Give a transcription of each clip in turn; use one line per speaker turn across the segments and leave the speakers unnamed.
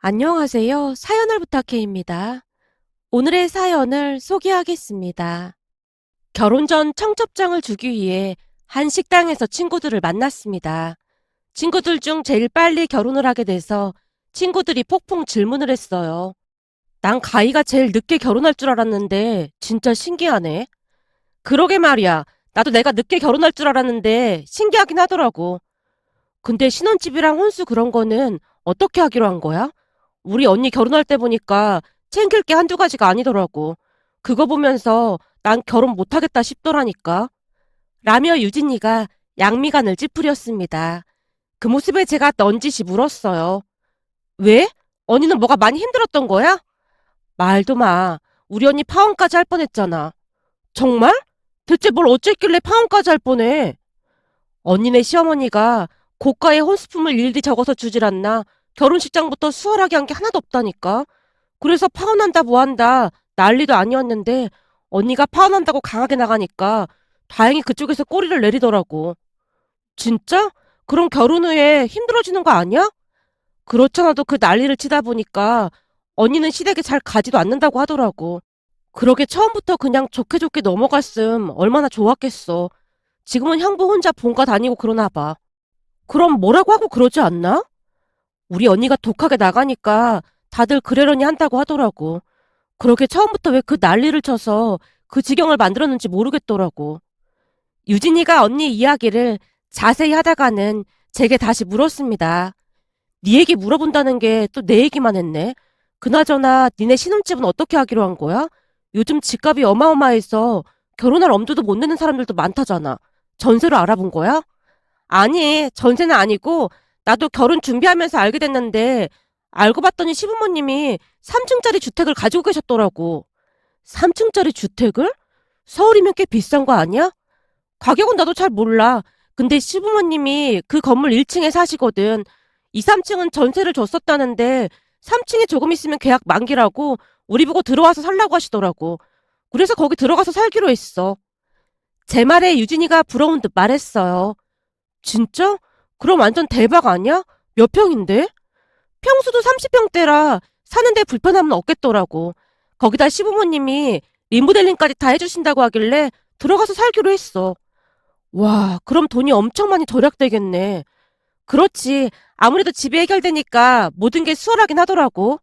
안녕하세요. 사연을 부탁해입니다. 오늘의 사연을 소개하겠습니다. 결혼 전 청첩장을 주기 위해 한 식당에서 친구들을 만났습니다. 친구들 중 제일 빨리 결혼을 하게 돼서 친구들이 폭풍 질문을 했어요. 난 가희가 제일 늦게 결혼할 줄 알았는데 진짜 신기하네. 그러게 말이야. 나도 내가 늦게 결혼할 줄 알았는데 신기하긴 하더라고. 근데 신혼집이랑 혼수 그런 거는 어떻게 하기로 한 거야? 우리 언니 결혼할 때 보니까 챙길 게 한두 가지가 아니더라고. 그거 보면서 난 결혼 못하겠다 싶더라니까. 라며 유진이가 양미간을 찌푸렸습니다. 그 모습에 제가 넌지시 물었어요. 왜? 언니는 뭐가 많이 힘들었던 거야? 말도 마. 우리 언니 파혼까지 할 뻔했잖아. 정말? 대체 뭘 어쨌길래 파혼까지 할 뻔해? 언니네 시어머니가 고가의 혼수품을 일일이 적어서 주질 않나 결혼식장부터 수월하게 한 게 하나도 없다니까. 그래서 파혼한다 뭐한다 난리도 아니었는데 언니가 파혼한다고 강하게 나가니까 다행히 그쪽에서 꼬리를 내리더라고. 진짜? 그럼 결혼 후에 힘들어지는 거 아니야? 그렇잖아도 그 난리를 치다 보니까 언니는 시댁에 잘 가지도 않는다고 하더라고. 그러게 처음부터 그냥 좋게 좋게 넘어갔음 얼마나 좋았겠어. 지금은 형부 혼자 본가 다니고 그러나 봐. 그럼 뭐라고 하고 그러지 않나? 우리 언니가 독하게 나가니까 다들 그러려니 한다고 하더라고. 그러게 처음부터 왜 그 난리를 쳐서 그 지경을 만들었는지 모르겠더라고. 유진이가 언니 이야기를 자세히 하다가는 제게 다시 물었습니다. 네 얘기 물어본다는 게 또 내 얘기만 했네. 그나저나 니네 신혼집은 어떻게 하기로 한 거야? 요즘 집값이 어마어마해서 결혼할 엄두도 못 내는 사람들도 많다잖아. 전세로 알아본 거야? 아니, 전세는 아니고 나도 결혼 준비하면서 알게 됐는데 알고 봤더니 시부모님이 3층짜리 주택을 가지고 계셨더라고. 3층짜리 주택을? 서울이면 꽤 비싼 거 아니야? 가격은 나도 잘 몰라. 근데 시부모님이 그 건물 1층에 사시거든. 2, 3층은 전세를 줬었다는데 3층에 조금 있으면 계약 만기라고 우리 보고 들어와서 살라고 하시더라고. 그래서 거기 들어가서 살기로 했어. 제 말에 유진이가 부러운 듯 말했어요. 진짜? 그럼 완전 대박 아니야? 몇 평인데? 평수도 30평대라 사는데 불편함은 없겠더라고. 거기다 시부모님이 리모델링까지 다 해주신다고 하길래 들어가서 살기로 했어. 와, 그럼 돈이 엄청 많이 절약되겠네. 그렇지. 아무래도 집이 해결되니까 모든 게 수월하긴 하더라고.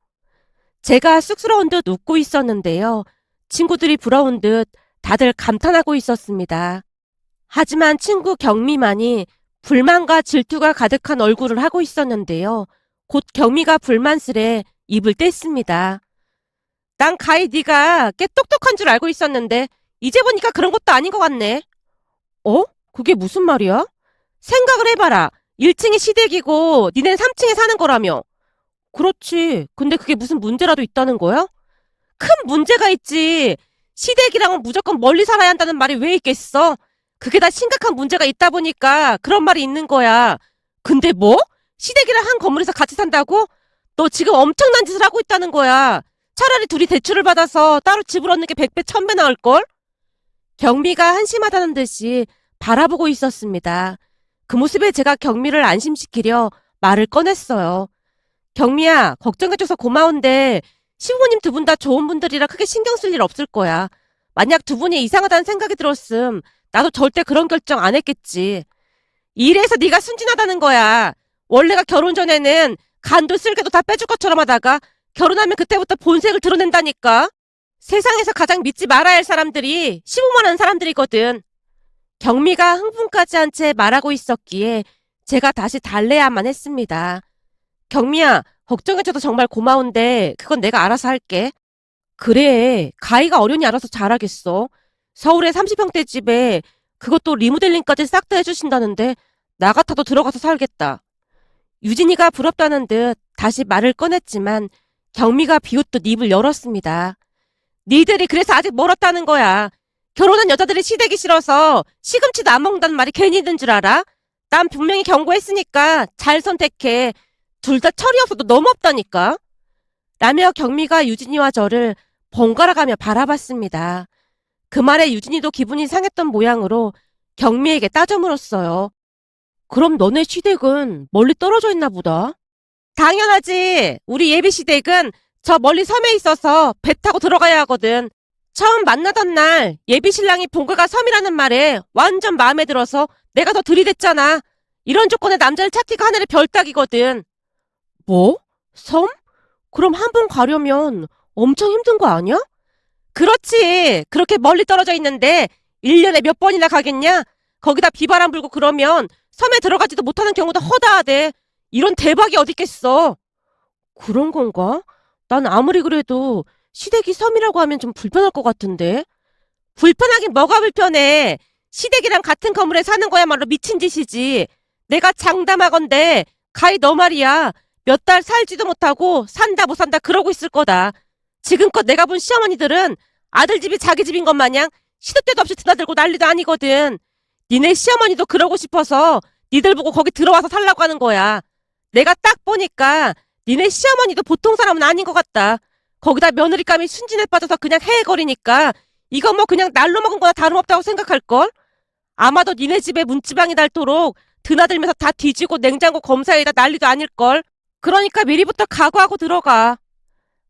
제가 쑥스러운 듯 웃고 있었는데요. 친구들이 부러운 듯 다들 감탄하고 있었습니다. 하지만 친구 경미만이 불만과 질투가 가득한 얼굴을 하고 있었는데요. 곧 경미가 불만스레 입을 뗐습니다. 난 가히 네가 꽤 똑똑한 줄 알고 있었는데 이제 보니까 그런 것도 아닌 것 같네. 어? 그게 무슨 말이야? 생각을 해봐라. 1층이 시댁이고 니넨 3층에 사는 거라며. 그렇지. 근데 그게 무슨 문제라도 있다는 거야? 큰 문제가 있지. 시댁이랑은 무조건 멀리 살아야 한다는 말이 왜 있겠어? 그게 다 심각한 문제가 있다 보니까 그런 말이 있는 거야. 근데 뭐? 시댁이랑 한 건물에서 같이 산다고? 너 지금 엄청난 짓을 하고 있다는 거야. 차라리 둘이 대출을 받아서 따로 집을 얻는 게 100배, 1000배 나을걸? 경미가 한심하다는 듯이 바라보고 있었습니다. 그 모습에 제가 경미를 안심시키려 말을 꺼냈어요. 경미야, 걱정해줘서 고마운데 시부모님 두 분 다 좋은 분들이라 크게 신경 쓸 일 없을 거야. 만약 두 분이 이상하다는 생각이 들었음 나도 절대 그런 결정 안 했겠지. 이래서 네가 순진하다는 거야. 원래가 결혼 전에는 간도 쓸개도 다 빼줄 것처럼 하다가 결혼하면 그때부터 본색을 드러낸다니까. 세상에서 가장 믿지 말아야 할 사람들이 시부모라는 사람들이거든. 경미가 흥분까지 한 채 말하고 있었기에 제가 다시 달래야만 했습니다. 경미야, 걱정해줘서 정말 고마운데 그건 내가 알아서 할게. 그래, 가희가 어련히 알아서 잘하겠어. 서울의 30평대 집에 그것도 리모델링까지 싹 다 해주신다는데 나 같아도 들어가서 살겠다. 유진이가 부럽다는 듯 다시 말을 꺼냈지만 경미가 비웃듯 입을 열었습니다. 니들이 그래서 아직 멀었다는 거야. 결혼한 여자들이 시댁이 싫어서 시금치도 안 먹는다는 말이 괜히 있는 줄 알아? 난 분명히 경고했으니까 잘 선택해. 둘 다 철이 없어도 너무 없다니까. 라며 경미가 유진이와 저를 번갈아가며 바라봤습니다. 그 말에 유진이도 기분이 상했던 모양으로 경미에게 따져 물었어요. 그럼 너네 시댁은 멀리 떨어져 있나 보다. 당연하지. 우리 예비시댁은 저 멀리 섬에 있어서 배 타고 들어가야 하거든. 처음 만나던 날 예비신랑이 본가가 섬이라는 말에 완전 마음에 들어서 내가 더 들이댔잖아. 이런 조건의 남자를 찾기가 하늘의 별 따기거든. 뭐? 섬? 그럼 한 번 가려면 엄청 힘든 거 아니야? 그렇지. 그렇게 멀리 떨어져 있는데 1년에 몇 번이나 가겠냐? 거기다 비바람 불고 그러면 섬에 들어가지도 못하는 경우도 허다하대. 이런 대박이 어딨겠어. 그런 건가? 난 아무리 그래도 시댁이 섬이라고 하면 좀 불편할 것 같은데. 불편하긴 뭐가 불편해. 시댁이랑 같은 건물에 사는 거야말로 미친 짓이지. 내가 장담하건대 가히 너 말이야. 몇 달 살지도 못하고 산다 못 산다 그러고 있을 거다. 지금껏 내가 본 시어머니들은 아들 집이 자기 집인 것 마냥 시도 때도 없이 드나들고 난리도 아니거든. 니네 시어머니도 그러고 싶어서 니들 보고 거기 들어와서 살라고 하는 거야. 내가 딱 보니까 니네 시어머니도 보통 사람은 아닌 것 같다. 거기다 며느리감이 순진에 빠져서 그냥 헤헤거리니까 이거 뭐 그냥 날로 먹은 거나 다름없다고 생각할걸? 아마도 니네 집에 문지방이 닳도록 드나들면서 다 뒤지고 냉장고 검사에다 난리도 아닐걸? 그러니까 미리부터 각오하고 들어가.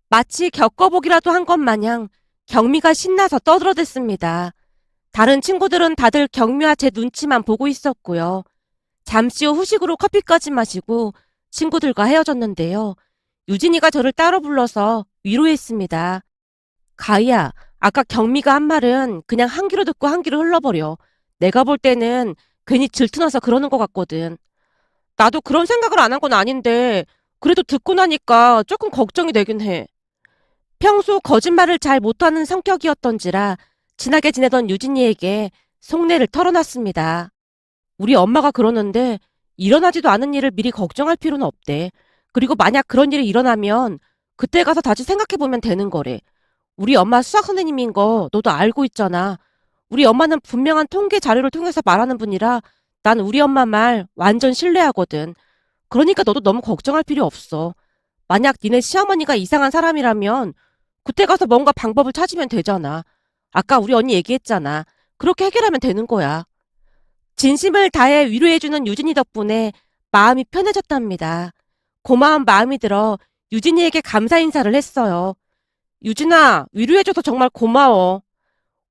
마치 겪어보기라도 한 것 마냥 경미가 신나서 떠들어댔습니다. 다른 친구들은 다들 경미와 제 눈치만 보고 있었고요. 잠시 후 후식으로 커피까지 마시고 친구들과 헤어졌는데요. 유진이가 저를 따로 불러서 위로했습니다. 가희야, 아까 경미가 한 말은 그냥 한 귀로 듣고 한 귀로 흘러버려. 내가 볼 때는 괜히 질투나서 그러는 것 같거든. 나도 그런 생각을 안 한 건 아닌데 그래도 듣고 나니까 조금 걱정이 되긴 해. 평소 거짓말을 잘 못하는 성격이었던지라 친하게 지내던 유진이에게 속내를 털어놨습니다. 우리 엄마가 그러는데 일어나지도 않은 일을 미리 걱정할 필요는 없대. 그리고 만약 그런 일이 일어나면 그때 가서 다시 생각해보면 되는 거래. 우리 엄마 수학 선생님인 거 너도 알고 있잖아. 우리 엄마는 분명한 통계 자료를 통해서 말하는 분이라 난 우리 엄마 말 완전 신뢰하거든. 그러니까 너도 너무 걱정할 필요 없어. 만약 니네 시어머니가 이상한 사람이라면 그때 가서 뭔가 방법을 찾으면 되잖아. 아까 우리 언니 얘기했잖아. 그렇게 해결하면 되는 거야. 진심을 다해 위로해주는 유진이 덕분에 마음이 편해졌답니다. 고마운 마음이 들어 유진이에게 감사 인사를 했어요. 유진아, 위로해줘서 정말 고마워.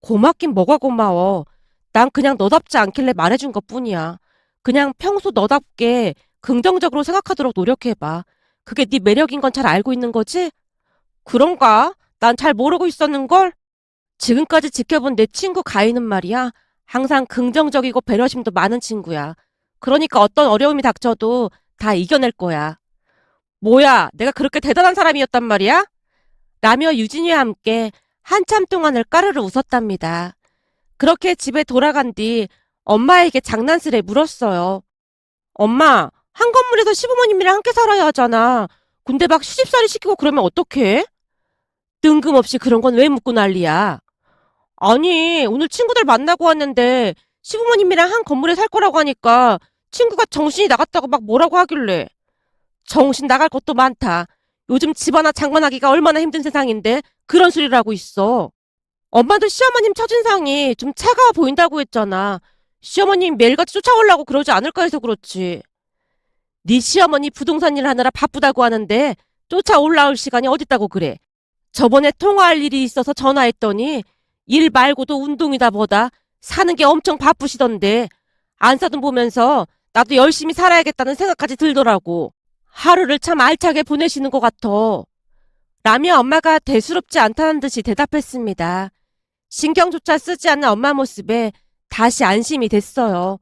고맙긴 뭐가 고마워. 난 그냥 너답지 않길래 말해준 것뿐이야. 그냥 평소 너답게 긍정적으로 생각하도록 노력해봐. 그게 네 매력인 건 잘 알고 있는 거지? 그런가? 난 잘 모르고 있었는걸? 지금까지 지켜본 내 친구 가희는 말이야. 항상 긍정적이고 배려심도 많은 친구야. 그러니까 어떤 어려움이 닥쳐도 다 이겨낼 거야. 뭐야, 내가 그렇게 대단한 사람이었단 말이야? 라며 유진이와 함께 한참 동안을 까르르 웃었답니다. 그렇게 집에 돌아간 뒤 엄마에게 장난스레 물었어요. 엄마, 한 건물에서 시부모님이랑 함께 살아야 하잖아. 근데 막 시집살이 시키고 그러면 어떡해? 뜬금없이 그런 건 왜 묻고 난리야? 아니, 오늘 친구들 만나고 왔는데 시부모님이랑 한 건물에 살 거라고 하니까 친구가 정신이 나갔다고 막 뭐라고 하길래. 정신 나갈 것도 많다. 요즘 집 하나 장만하기가 얼마나 힘든 세상인데 그런 소리를 하고 있어. 엄마도 시어머님 첫인상이 좀 차가워 보인다고 했잖아. 시어머님 매일같이 쫓아오려고 그러지 않을까 해서 그렇지. 네 시어머니 부동산 일 하느라 바쁘다고 하는데 쫓아 올라올 시간이 어딨다고 그래. 저번에 통화할 일이 있어서 전화했더니 일 말고도 운동이다 보다 사는 게 엄청 바쁘시던데 안사돈 보면서 나도 열심히 살아야겠다는 생각까지 들더라고. 하루를 참 알차게 보내시는 것 같아. 라며 엄마가 대수롭지 않다는 듯이 대답했습니다. 신경조차 쓰지 않는 엄마 모습에 다시 안심이 됐어요.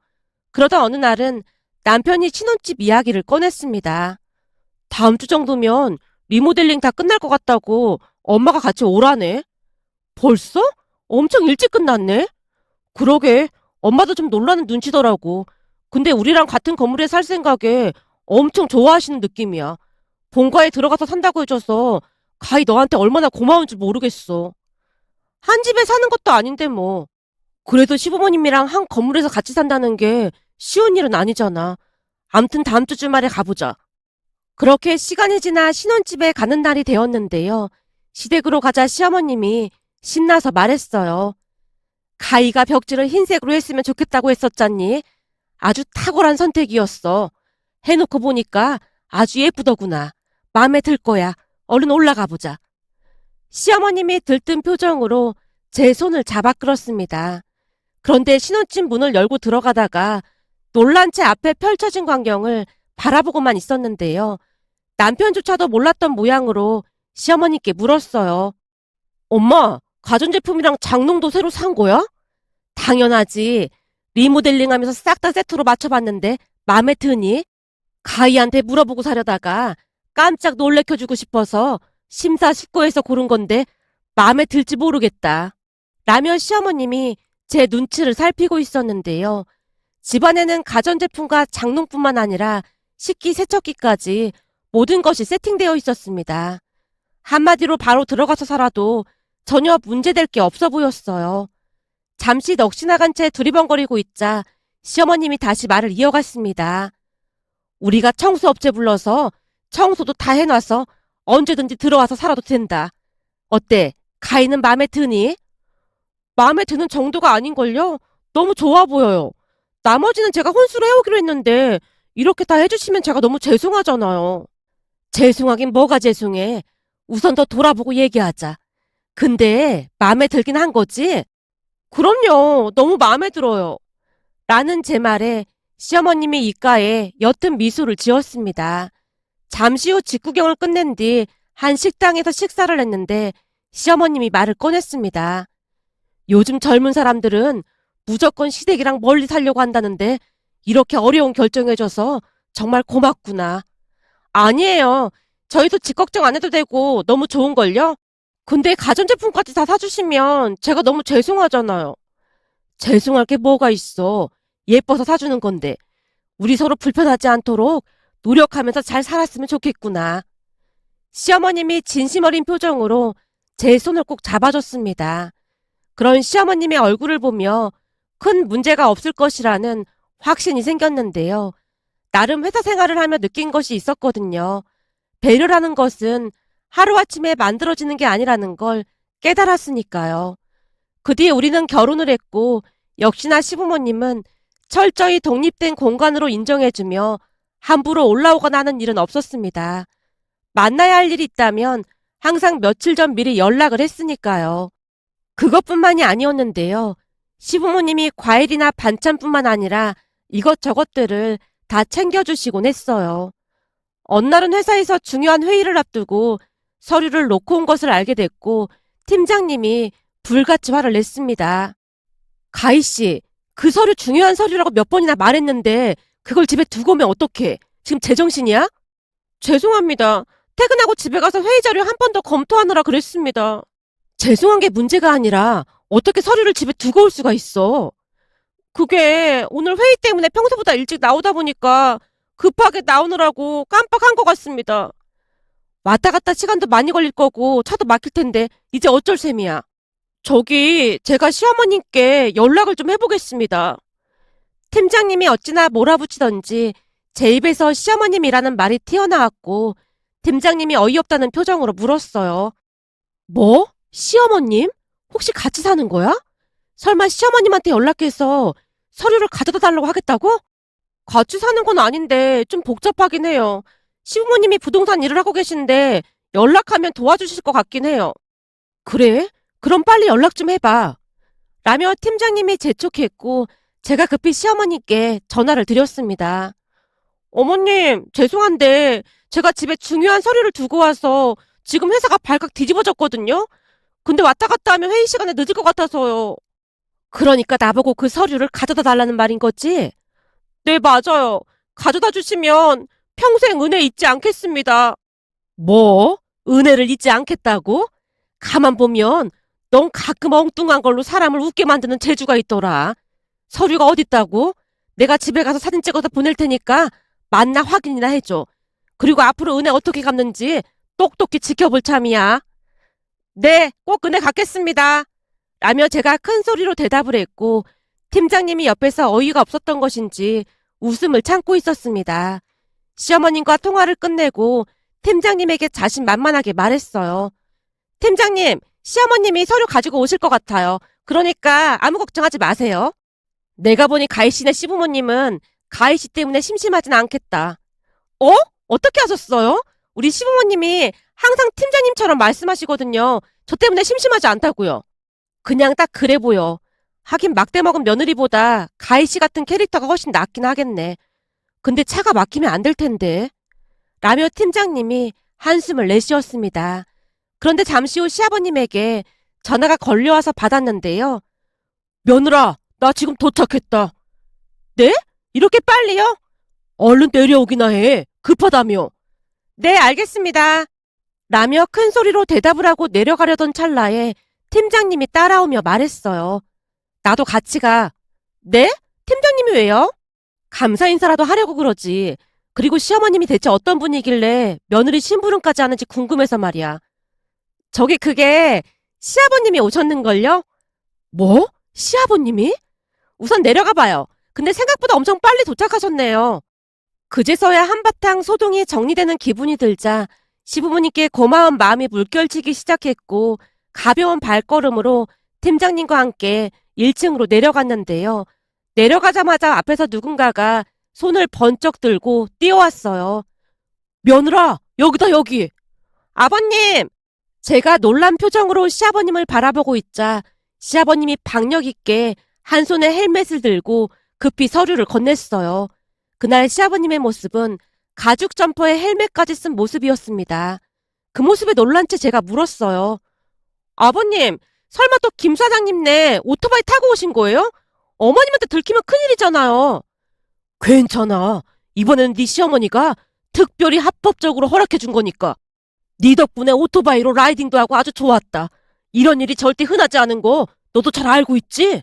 그러던 어느 날은 남편이 신혼집 이야기를 꺼냈습니다. 다음 주 정도면 리모델링 다 끝날 것 같다고 엄마가 같이 오라네. 벌써? 엄청 일찍 끝났네? 그러게, 엄마도 좀 놀라는 눈치더라고. 근데 우리랑 같은 건물에 살 생각에 엄청 좋아하시는 느낌이야. 본가에 들어가서 산다고 해줘서 가히 너한테 얼마나 고마운 줄 모르겠어. 한 집에 사는 것도 아닌데 뭐. 그래도 시부모님이랑 한 건물에서 같이 산다는 게 쉬운 일은 아니잖아. 암튼 다음 주 주말에 가보자. 그렇게 시간이 지나 신혼집에 가는 날이 되었는데요. 시댁으로 가자 시어머님이 신나서 말했어요. 가희가 벽지를 흰색으로 했으면 좋겠다고 했었잖니. 아주 탁월한 선택이었어. 해놓고 보니까 아주 예쁘더구나. 마음에 들 거야. 얼른 올라가 보자. 시어머님이 들뜬 표정으로 제 손을 잡아 끌었습니다. 그런데 신혼집 문을 열고 들어가다가 놀란 채 앞에 펼쳐진 광경을 바라보고만 있었는데요. 남편조차도 몰랐던 모양으로 시어머니께 물었어요. 엄마, 가전제품이랑 장롱도 새로 산 거야? 당연하지. 리모델링하면서 싹 다 세트로 맞춰봤는데 마음에 드니? 가희한테 물어보고 사려다가 깜짝 놀래켜주고 싶어서 심사숙고해서 고른 건데 마음에 들지 모르겠다. 라며 시어머님이 제 눈치를 살피고 있었는데요. 집안에는 가전제품과 장롱뿐만 아니라 식기, 세척기까지 모든 것이 세팅되어 있었습니다. 한마디로 바로 들어가서 살아도 전혀 문제될 게 없어 보였어요. 잠시 넋이 나간 채 두리번거리고 있자 시어머님이 다시 말을 이어갔습니다. 우리가 청소업체 불러서 청소도 다 해놔서 언제든지 들어와서 살아도 된다. 어때? 가희는 마음에 드니? 마음에 드는 정도가 아닌걸요? 너무 좋아 보여요. 나머지는 제가 혼수로 해오기로 했는데 이렇게 다 해주시면 제가 너무 죄송하잖아요. 죄송하긴 뭐가 죄송해. 우선 더 돌아보고 얘기하자. 근데 마음에 들긴 한 거지? 그럼요. 너무 마음에 들어요. 라는 제 말에 시어머님이 입가에 옅은 미소를 지었습니다. 잠시 후 직구경을 끝낸 뒤 한 식당에서 식사를 했는데 시어머님이 말을 꺼냈습니다. 요즘 젊은 사람들은 무조건 시댁이랑 멀리 살려고 한다는데 이렇게 어려운 결정해줘서 정말 고맙구나. 아니에요. 저희도 집 걱정 안 해도 되고 너무 좋은걸요? 근데 가전제품까지 다 사주시면 제가 너무 죄송하잖아요. 죄송할 게 뭐가 있어. 예뻐서 사주는 건데. 우리 서로 불편하지 않도록 노력하면서 잘 살았으면 좋겠구나. 시어머님이 진심 어린 표정으로 제 손을 꼭 잡아줬습니다. 그런 시어머님의 얼굴을 보며 큰 문제가 없을 것이라는 확신이 생겼는데요. 나름 회사 생활을 하며 느낀 것이 있었거든요. 배려라는 것은 하루아침에 만들어지는 게 아니라는 걸 깨달았으니까요. 그 뒤에 우리는 결혼을 했고 역시나 시부모님은 철저히 독립된 공간으로 인정해주며 함부로 올라오거나 하는 일은 없었습니다. 만나야 할 일이 있다면 항상 며칠 전 미리 연락을 했으니까요. 그것뿐만이 아니었는데요. 시부모님이 과일이나 반찬뿐만 아니라 이것저것들을 다 챙겨주시곤 했어요. 어느 날은 회사에서 중요한 회의를 앞두고 서류를 놓고 온 것을 알게 됐고 팀장님이 불같이 화를 냈습니다. 가희 씨, 그 서류 중요한 서류라고 몇 번이나 말했는데 그걸 집에 두고 오면 어떡해? 지금 제정신이야? 죄송합니다. 퇴근하고 집에 가서 회의 자료 한 번 더 검토하느라 그랬습니다. 죄송한 게 문제가 아니라 어떻게 서류를 집에 두고 올 수가 있어? 그게 오늘 회의 때문에 평소보다 일찍 나오다 보니까 급하게 나오느라고 깜빡한 것 같습니다. 왔다 갔다 시간도 많이 걸릴 거고 차도 막힐 텐데 이제 어쩔 셈이야. 저기 제가 시어머님께 연락을 좀 해보겠습니다. 팀장님이 어찌나 몰아붙이던지 제 입에서 시어머님이라는 말이 튀어나왔고 팀장님이 어이없다는 표정으로 물었어요. 뭐? 시어머님? 혹시 같이 사는 거야? 설마 시어머님한테 연락해서 서류를 가져다 달라고 하겠다고? 같이 사는 건 아닌데 좀 복잡하긴 해요. 시부모님이 부동산 일을 하고 계신데 연락하면 도와주실 것 같긴 해요. 그래? 그럼 빨리 연락 좀 해봐. 라며 팀장님이 재촉했고 제가 급히 시어머니께 전화를 드렸습니다. 어머님, 죄송한데 제가 집에 중요한 서류를 두고 와서 지금 회사가 발칵 뒤집어졌거든요. 근데 왔다 갔다 하면 회의 시간에 늦을 것 같아서요. 그러니까 나보고 그 서류를 가져다 달라는 말인 거지? 네, 맞아요. 가져다 주시면 평생 은혜 잊지 않겠습니다. 뭐? 은혜를 잊지 않겠다고? 가만 보면 넌 가끔 엉뚱한 걸로 사람을 웃게 만드는 재주가 있더라. 서류가 어딨다고? 내가 집에 가서 사진 찍어서 보낼 테니까 만나 확인이나 해줘. 그리고 앞으로 은혜 어떻게 갚는지 똑똑히 지켜볼 참이야. 네, 꼭 은혜 갚겠습니다. 라며 제가 큰 소리로 대답을 했고 팀장님이 옆에서 어이가 없었던 것인지 웃음을 참고 있었습니다. 시어머님과 통화를 끝내고 팀장님에게 자신만만하게 말했어요. 팀장님, 시어머님이 서류 가지고 오실 것 같아요. 그러니까 아무 걱정하지 마세요. 내가 보니 가희 씨네 시부모님은 가희 씨 때문에 심심하진 않겠다. 어? 어떻게 하셨어요? 우리 시부모님이 항상 팀장님처럼 말씀하시거든요. 저 때문에 심심하지 않다고요. 그냥 딱 그래 보여. 하긴 막대 먹은 며느리보다 가희 씨 같은 캐릭터가 훨씬 낫긴 하겠네. 근데 차가 막히면 안 될 텐데. 라며 팀장님이 한숨을 내쉬었습니다. 그런데 잠시 후 시아버님에게 전화가 걸려와서 받았는데요. 며느라, 나 지금 도착했다. 네? 이렇게 빨리요? 얼른 내려오기나 해. 급하다며. 네, 알겠습니다. 라며 큰 소리로 대답을 하고 내려가려던 찰나에 팀장님이 따라오며 말했어요. 나도 같이 가. 네? 팀장님이 왜요? 감사 인사라도 하려고 그러지. 그리고 시어머님이 대체 어떤 분이길래 며느리 심부름까지 하는지 궁금해서 말이야. 저기 그게 시아버님이 오셨는걸요? 뭐? 시아버님이? 우선 내려가 봐요. 근데 생각보다 엄청 빨리 도착하셨네요. 그제서야 한바탕 소동이 정리되는 기분이 들자 시부모님께 고마운 마음이 물결치기 시작했고 가벼운 발걸음으로 팀장님과 함께 1층으로 내려갔는데요. 내려가자마자 앞에서 누군가가 손을 번쩍 들고 뛰어왔어요. 며느라, 여기다 여기. 아버님! 제가 놀란 표정으로 시아버님을 바라보고 있자 시아버님이 박력 있게 한 손에 헬멧을 들고 급히 서류를 건넸어요. 그날 시아버님의 모습은 가죽 점퍼에 헬멧까지 쓴 모습이었습니다. 그 모습에 놀란 채 제가 물었어요. 아버님, 설마 또 김 사장님네 오토바이 타고 오신 거예요? 어머님한테 들키면 큰일이잖아요. 괜찮아. 이번에는 네 시어머니가 특별히 합법적으로 허락해 준 거니까. 네 덕분에 오토바이로 라이딩도 하고 아주 좋았다. 이런 일이 절대 흔하지 않은 거 너도 잘 알고 있지?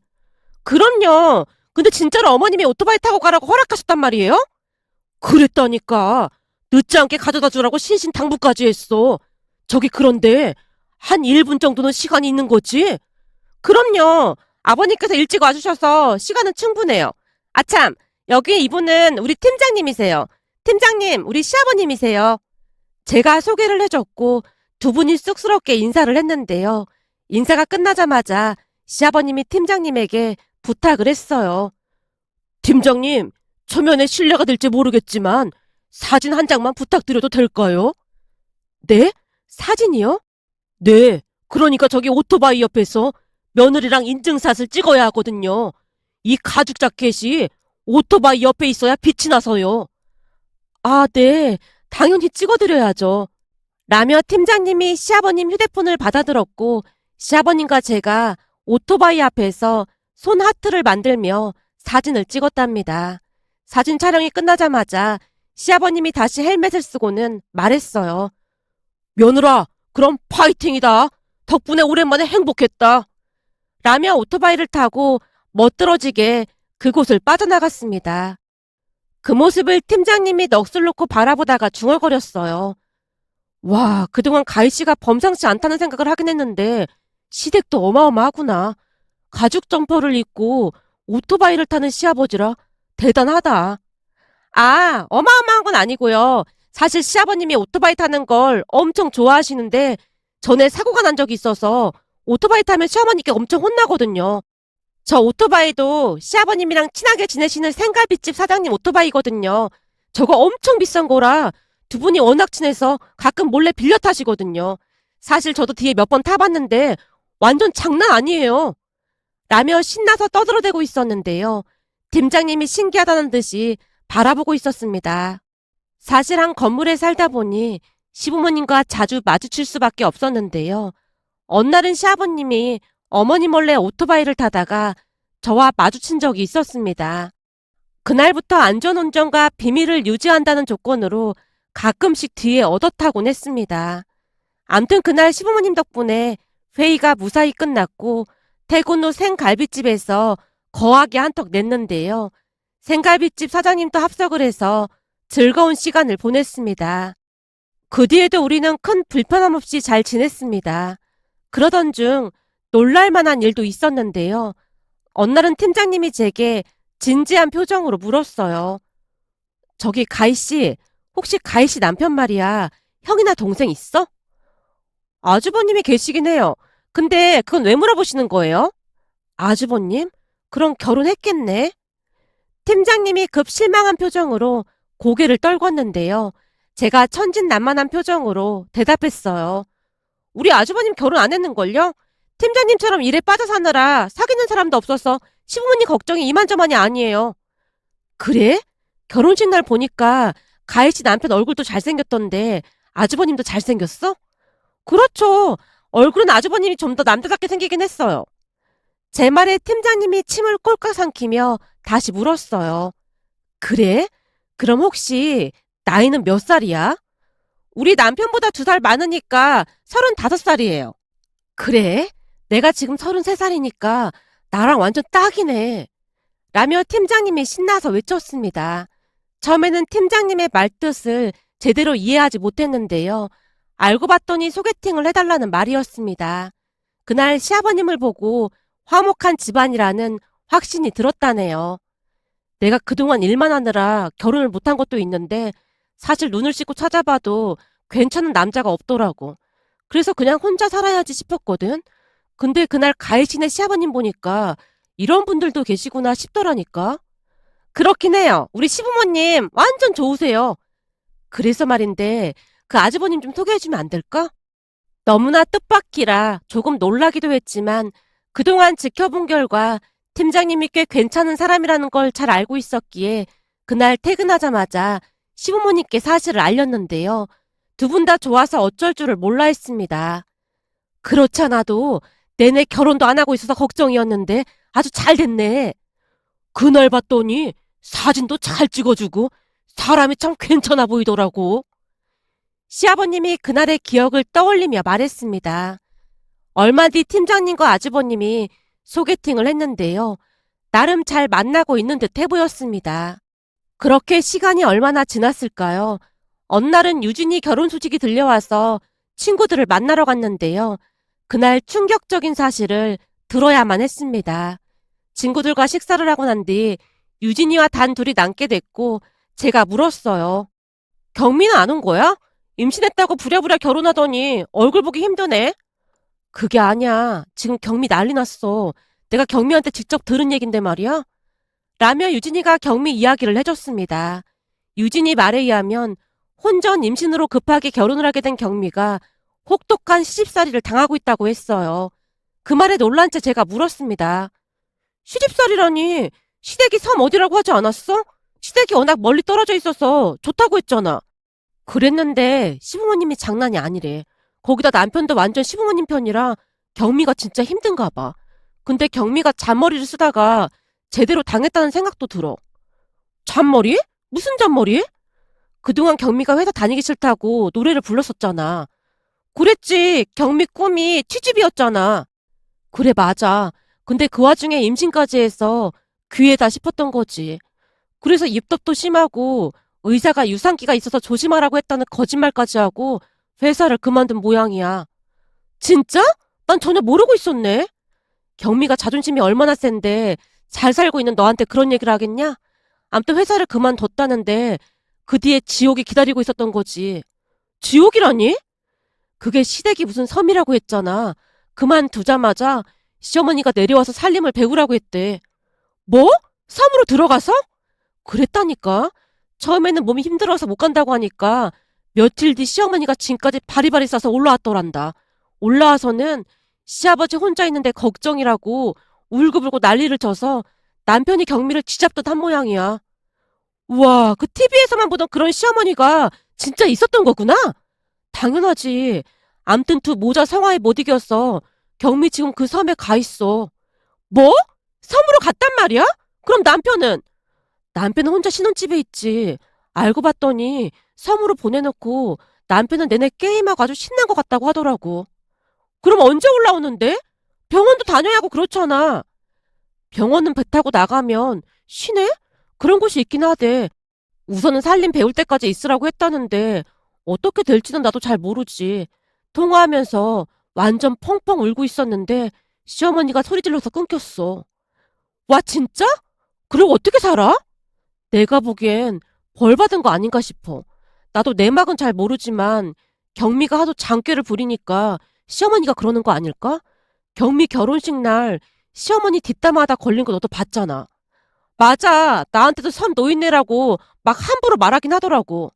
그럼요. 근데 진짜로 어머님이 오토바이 타고 가라고 허락하셨단 말이에요? 그랬다니까. 늦지 않게 가져다 주라고 신신당부까지 했어. 저기 그런데 한 1분 정도는 시간이 있는 거지? 그럼요. 아버님께서 일찍 와주셔서 시간은 충분해요. 아참, 여기 이분은 우리 팀장님이세요. 팀장님, 우리 시아버님이세요. 제가 소개를 해줬고 두 분이 쑥스럽게 인사를 했는데요. 인사가 끝나자마자 시아버님이 팀장님에게 부탁을 했어요. 팀장님, 초면에 신뢰가 될지 모르겠지만 사진 한 장만 부탁드려도 될까요? 네? 사진이요? 네. 그러니까 저기 오토바이 옆에서 며느리랑 인증샷을 찍어야 하거든요. 이 가죽 자켓이 오토바이 옆에 있어야 빛이 나서요. 아, 네. 당연히 찍어드려야죠. 라며 팀장님이 시아버님 휴대폰을 받아들었고 시아버님과 제가 오토바이 앞에서 손 하트를 만들며 사진을 찍었답니다. 사진 촬영이 끝나자마자 시아버님이 다시 헬멧을 쓰고는 말했어요. 며느라, 그럼 파이팅이다. 덕분에 오랜만에 행복했다. 라며 오토바이를 타고 멋들어지게 그곳을 빠져나갔습니다. 그 모습을 팀장님이 넋을 놓고 바라보다가 중얼거렸어요. 와, 그동안 가희 씨가 범상치 않다는 생각을 하긴 했는데 시댁도 어마어마하구나. 가죽 점퍼를 입고 오토바이를 타는 시아버지라 대단하다. 아, 어마어마한 건 아니고요. 사실 시아버님이 오토바이 타는 걸 엄청 좋아하시는데 전에 사고가 난 적이 있어서 오토바이 타면 시어머니께 엄청 혼나거든요. 저 오토바이도 시아버님이랑 친하게 지내시는 생갈비집 사장님 오토바이거든요. 저거 엄청 비싼 거라 두 분이 워낙 친해서 가끔 몰래 빌려 타시거든요. 사실 저도 뒤에 몇 번 타봤는데 완전 장난 아니에요. 라며 신나서 떠들어대고 있었는데요. 팀장님이 신기하다는 듯이 바라보고 있었습니다. 사실 한 건물에 살다 보니 시부모님과 자주 마주칠 수밖에 없었는데요. 어느 날은 시아버님이 어머니 몰래 오토바이를 타다가 저와 마주친 적이 있었습니다. 그날부터 안전운전과 비밀을 유지한다는 조건으로 가끔씩 뒤에 얻어타곤 했습니다. 암튼 그날 시부모님 덕분에 회의가 무사히 끝났고 퇴근 후 생갈비집에서 거하게 한턱 냈는데요. 생갈비집 사장님도 합석을 해서 즐거운 시간을 보냈습니다. 그 뒤에도 우리는 큰 불편함 없이 잘 지냈습니다. 그러던 중 놀랄만한 일도 있었는데요. 어느 날은 팀장님이 제게 진지한 표정으로 물었어요. 저기 가희 씨, 혹시 가희 씨 남편 말이야. 형이나 동생 있어? 아주버님이 계시긴 해요. 근데 그건 왜 물어보시는 거예요? 아주버님? 그럼 결혼했겠네? 팀장님이 급 실망한 표정으로 고개를 떨궜는데요. 제가 천진난만한 표정으로 대답했어요. 우리 아주버님 결혼 안 했는걸요? 팀장님처럼 일에 빠져 사느라 사귀는 사람도 없어서 시부모님 걱정이 이만저만이 아니에요. 그래? 결혼식 날 보니까 가희 씨 남편 얼굴도 잘생겼던데 아주버님도 잘생겼어? 그렇죠. 얼굴은 아주버님이 좀 더 남자답게 생기긴 했어요. 제 말에 팀장님이 침을 꼴깍 삼키며 다시 물었어요. 그래? 그럼 혹시 나이는 몇 살이야? 우리 남편보다 2살 많으니까 35살이에요. 그래? 내가 지금 33살이니까 나랑 완전 딱이네. 라며 팀장님이 신나서 외쳤습니다. 처음에는 팀장님의 말뜻을 제대로 이해하지 못했는데요. 알고 봤더니 소개팅을 해달라는 말이었습니다. 그날 시아버님을 보고 화목한 집안이라는 확신이 들었다네요. 내가 그동안 일만 하느라 결혼을 못한 것도 있는데 사실 눈을 씻고 찾아봐도 괜찮은 남자가 없더라고. 그래서 그냥 혼자 살아야지 싶었거든. 근데 그날 가희씨네 시아버님 보니까 이런 분들도 계시구나 싶더라니까. 그렇긴 해요. 우리 시부모님 완전 좋으세요. 그래서 말인데 그 아주버님 좀 소개해주면 안 될까? 너무나 뜻밖이라 조금 놀라기도 했지만 그동안 지켜본 결과 팀장님이 꽤 괜찮은 사람이라는 걸 잘 알고 있었기에 그날 퇴근하자마자 시부모님께 사실을 알렸는데요. 2분 다 좋아서 어쩔 줄을 몰라 했습니다. 그렇지 않아도 내내 결혼도 안 하고 있어서 걱정이었는데 아주 잘 됐네. 그날 봤더니 사진도 잘 찍어주고 사람이 참 괜찮아 보이더라고. 시아버님이 그날의 기억을 떠올리며 말했습니다. 얼마 뒤 팀장님과 아주버님이 소개팅을 했는데요. 나름 잘 만나고 있는 듯해 보였습니다. 그렇게 시간이 얼마나 지났을까요? 어느 날은 유진이 결혼 소식이 들려와서 친구들을 만나러 갔는데요. 그날 충격적인 사실을 들어야만 했습니다. 친구들과 식사를 하고 난 뒤 유진이와 단 둘이 남게 됐고 제가 물었어요. 경미는 안 온 거야? 임신했다고 부랴부랴 결혼하더니 얼굴 보기 힘드네. 그게 아니야. 지금 경미 난리 났어. 내가 경미한테 직접 들은 얘긴데 말이야. 라며 유진이가 경미 이야기를 해줬습니다. 유진이 말에 의하면 혼전 임신으로 급하게 결혼을 하게 된 경미가 혹독한 시집살이를 당하고 있다고 했어요. 그 말에 놀란 채 제가 물었습니다. 시집살이라니 시댁이 섬 어디라고 하지 않았어? 시댁이 워낙 멀리 떨어져 있어서 좋다고 했잖아. 그랬는데 시부모님이 장난이 아니래. 거기다 남편도 완전 시부모님 편이라 경미가 진짜 힘든가 봐. 근데 경미가 잔머리를 쓰다가 제대로 당했다는 생각도 들어. 잔머리? 무슨 잔머리? 그동안 경미가 회사 다니기 싫다고 노래를 불렀었잖아. 그랬지. 경미 꿈이 취직이었잖아. 그래 맞아. 근데 그 와중에 임신까지 해서 귀해다 싶었던 거지. 그래서 입덧도 심하고 의사가 유산기가 있어서 조심하라고 했다는 거짓말까지 하고 회사를 그만둔 모양이야. 진짜? 난 전혀 모르고 있었네. 경미가 자존심이 얼마나 센데 잘 살고 있는 너한테 그런 얘기를 하겠냐? 암튼 회사를 그만뒀다는데 그 뒤에 지옥이 기다리고 있었던 거지. 지옥이라니? 그게 시댁이 무슨 섬이라고 했잖아. 그만두자마자 시어머니가 내려와서 살림을 배우라고 했대. 뭐? 섬으로 들어가서? 그랬다니까. 처음에는 몸이 힘들어서 못 간다고 하니까 며칠 뒤 시어머니가 짐까지 바리바리 싸서 올라왔더란다. 올라와서는 시아버지 혼자 있는데 걱정이라고 울고불고 난리를 쳐서 남편이 경미를 쥐잡듯 한 모양이야. 우와, 그 TV에서만 보던 그런 시어머니가 진짜 있었던 거구나? 당연하지. 암튼 두 모자 성화에 못 이겼어. 경미 지금 그 섬에 가 있어. 뭐? 섬으로 갔단 말이야? 그럼 남편은? 남편은 혼자 신혼집에 있지. 알고 봤더니 섬으로 보내놓고 남편은 내내 게임하고 아주 신난 것 같다고 하더라고. 그럼 언제 올라오는데? 병원도 다녀야 하고 그렇잖아. 병원은 배 타고 나가면 쉬네? 그런 곳이 있긴 하대. 우선은 살림 배울 때까지 있으라고 했다는데 어떻게 될지는 나도 잘 모르지. 통화하면서 완전 펑펑 울고 있었는데 시어머니가 소리 질러서 끊겼어. 와 진짜? 그리고 어떻게 살아? 내가 보기엔 벌 받은 거 아닌가 싶어. 나도 내막은 잘 모르지만 경미가 하도 장꾀를 부리니까 시어머니가 그러는 거 아닐까? 경미 결혼식 날 시어머니 뒷담화하다 걸린 거 너도 봤잖아. 맞아. 나한테도 섬 노인네라고 막 함부로 말하긴 하더라고.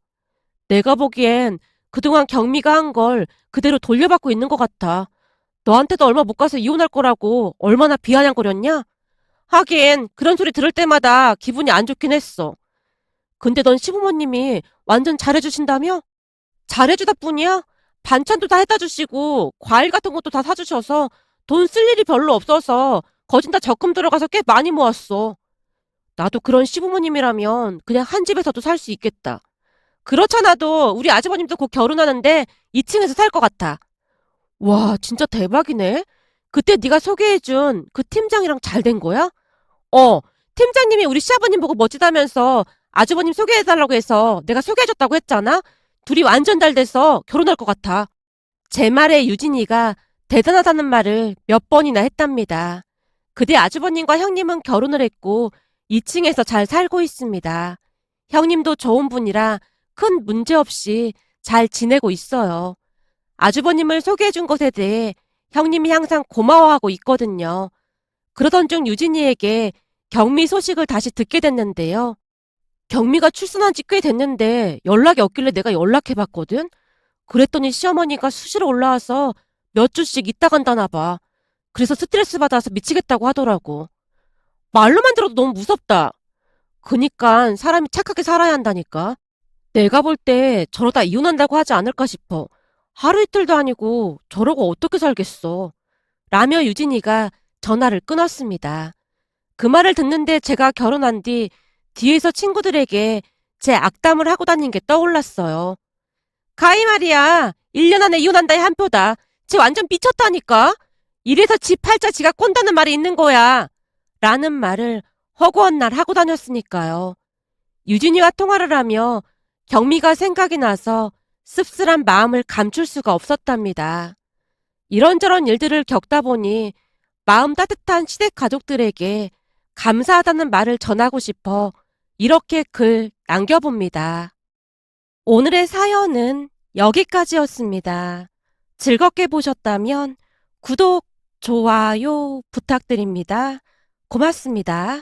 내가 보기엔 그동안 경미가 한 걸 그대로 돌려받고 있는 것 같아. 너한테도 얼마 못 가서 이혼할 거라고 얼마나 비아냥거렸냐? 하긴 그런 소리 들을 때마다 기분이 안 좋긴 했어. 근데 넌 시부모님이 완전 잘해주신다며? 잘해주다 뿐이야? 반찬도 다 해다 주시고 과일 같은 것도 다 사주셔서 돈 쓸 일이 별로 없어서 거진 다 적금 들어가서 꽤 많이 모았어. 나도 그런 시부모님이라면 그냥 한 집에서도 살 수 있겠다. 그렇잖아도 우리 아주버님도 곧 결혼하는데 2층에서 살 것 같아. 와, 진짜 대박이네. 그때 네가 소개해준 그 팀장이랑 잘 된 거야? 어, 팀장님이 우리 시아버님 보고 멋지다면서 아주버님 소개해달라고 해서 내가 소개해줬다고 했잖아? 둘이 완전 잘 돼서 결혼할 것 같아. 제 말에 유진이가 대단하다는 말을 몇 번이나 했답니다. 그대 아주버님과 형님은 결혼을 했고 2층에서 잘 살고 있습니다. 형님도 좋은 분이라 큰 문제 없이 잘 지내고 있어요. 아주버님을 소개해준 것에 대해 형님이 항상 고마워하고 있거든요. 그러던 중 유진이에게 경미 소식을 다시 듣게 됐는데요. 경미가 출산한 지 꽤 됐는데 연락이 없길래 내가 연락해봤거든? 그랬더니 시어머니가 수시로 올라와서 몇 주씩 있다 간다나 봐. 그래서 스트레스 받아서 미치겠다고 하더라고. 말로만 들어도 너무 무섭다. 그니까 사람이 착하게 살아야 한다니까. 내가 볼 때 저러다 이혼한다고 하지 않을까 싶어. 하루 이틀도 아니고 저러고 어떻게 살겠어. 라며 유진이가 전화를 끊었습니다. 그 말을 듣는데 제가 결혼한 뒤 뒤에서 친구들에게 제 악담을 하고 다닌 게 떠올랐어요. 가희 말이야. 1년 안에 이혼한다의 한 표다. 쟤 완전 미쳤다니까. 이래서 지 팔자 지가 꼰다는 말이 있는 거야. 라는 말을 허구한 날 하고 다녔으니까요. 유진이와 통화를 하며 경미가 생각이 나서 씁쓸한 마음을 감출 수가 없었답니다. 이런저런 일들을 겪다 보니 마음 따뜻한 시댁 가족들에게 감사하다는 말을 전하고 싶어 이렇게 글 남겨봅니다. 오늘의 사연은 여기까지였습니다. 즐겁게 보셨다면 구독, 좋아요 부탁드립니다. 고맙습니다.